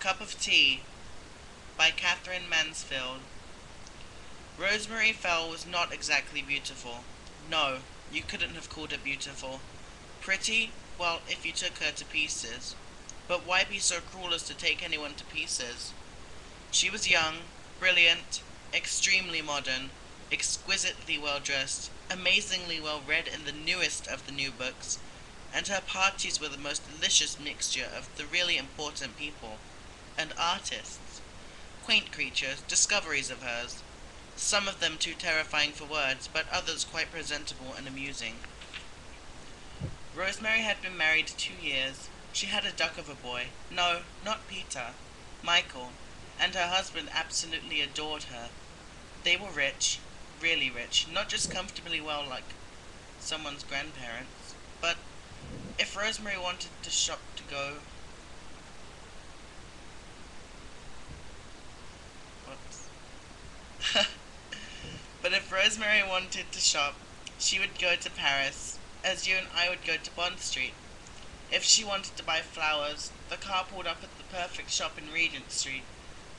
Cup of Tea by Katherine Mansfield. Rosemary Fell was not exactly beautiful. No, you couldn't have called it beautiful. Pretty? Well, if you took her to pieces. But why be so cruel as to take anyone to pieces? She was young, brilliant, extremely modern, exquisitely well dressed, amazingly well read in the newest of the new books, and her parties were the most delicious mixture of the really important people and artists. Quaint creatures, discoveries of hers, some of them too terrifying for words, but others quite presentable and amusing. Rosemary had been married 2 years. She had a duck of a boy. No, not Peter. Michael. And her husband absolutely adored her. They were rich, really rich, not just comfortably well like someone's grandparents, but if Rosemary wanted to shop to go... Whoops. But if Rosemary wanted to shop, she would go to Paris, as you and I would go to Bond Street. If she wanted to buy flowers, the car pulled up at the perfect shop in Regent Street,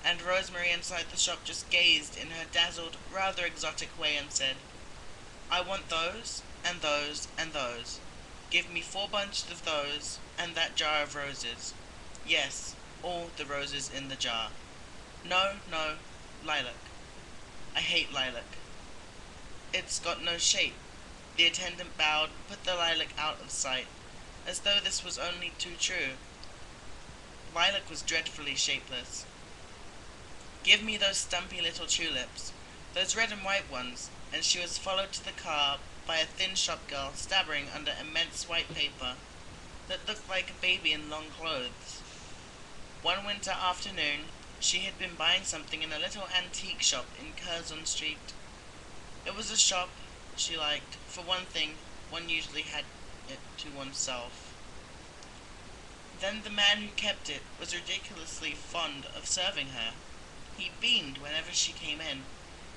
and Rosemary inside the shop just gazed in her dazzled, rather exotic way and said, "I want those, and those, and those. Give me 4 bunches of those, and that jar of roses. Yes, all the roses in the jar. No, no, lilac. I hate lilac. It's got no shape." The attendant bowed and put the lilac out of sight, as though this was only too true. Lilac was dreadfully shapeless. "Give me those stumpy little tulips, those red and white ones," and she was followed to the car by a thin shop girl stabbering under immense white paper that looked like a baby in long clothes. One winter afternoon, she had been buying something in a little antique shop in Curzon Street. It was a shop she liked. For one thing, one usually had it to oneself. Then the man who kept it was ridiculously fond of serving her. He beamed whenever she came in.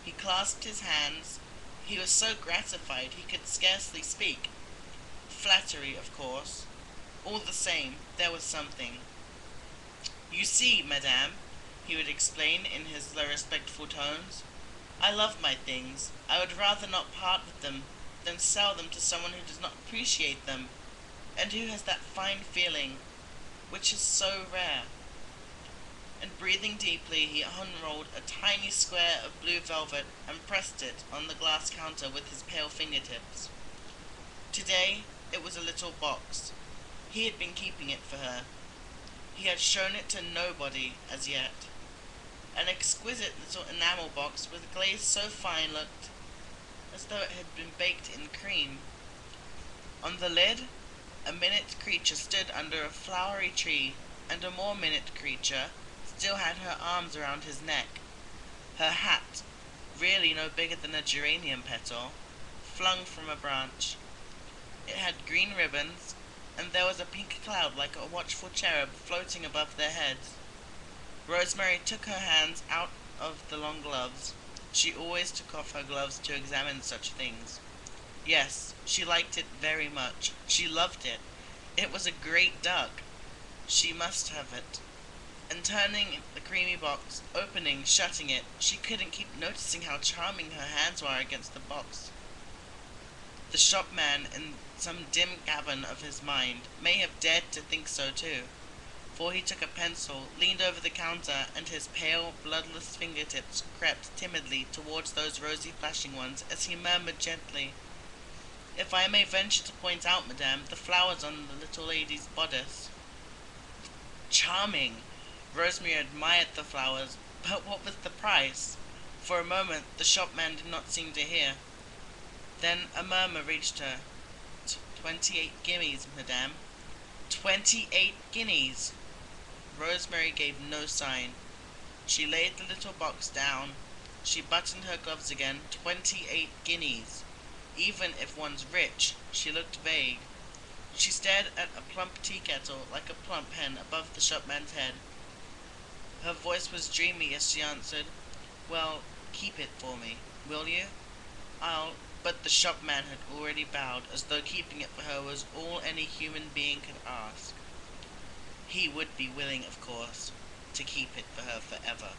He clasped his hands. He was so gratified he could scarcely speak. Flattery, of course. All the same, there was something. "You see, madame," he would explain in his low respectful tones, "I love my things. I would rather not part with them than sell them to someone who does not appreciate them, and who has that fine feeling, which is so rare." And breathing deeply, he unrolled a tiny square of blue velvet and pressed it on the glass counter with his pale fingertips. Today, it was a little box. He had been keeping it for her. He had shown it to nobody as yet. An exquisite little enamel box with glaze so fine looked as though it had been baked in cream. On the lid, a minute creature stood under a flowery tree, and a more minute creature still had her arms around his neck. Her hat, really no bigger than a geranium petal, flung from a branch. It had green ribbons, and there was a pink cloud like a watchful cherub floating above their heads. Rosemary took her hands out of the long gloves. She always took off her gloves to examine such things. Yes, she liked it very much. She loved it. It was a great duck. She must have it. And turning the creamy box, opening, shutting it, she couldn't keep noticing how charming her hands were against the box. The shopman, in some dim cavern of his mind, may have dared to think so too, for he took a pencil, leaned over the counter, and his pale, bloodless fingertips crept timidly towards those rosy flashing ones as he murmured gently, "If I may venture to point out, madame, the flowers on the little lady's bodice." Charming! Rosemary admired the flowers, but what was the price? For a moment the shopman did not seem to hear. Then a murmur reached her. 28 guineas, madame. 28 guineas! Rosemary gave no sign. She laid the little box down. She buttoned her gloves again. 28 guineas! Even if one's rich, she looked vague. She stared at a plump tea kettle like a plump hen above the shopman's head. Her voice was dreamy as she answered, "Well, keep it for me, will you? But the shopman had already bowed, as though keeping it for her was all any human being could ask. He would be willing, of course. to keep it for her forever.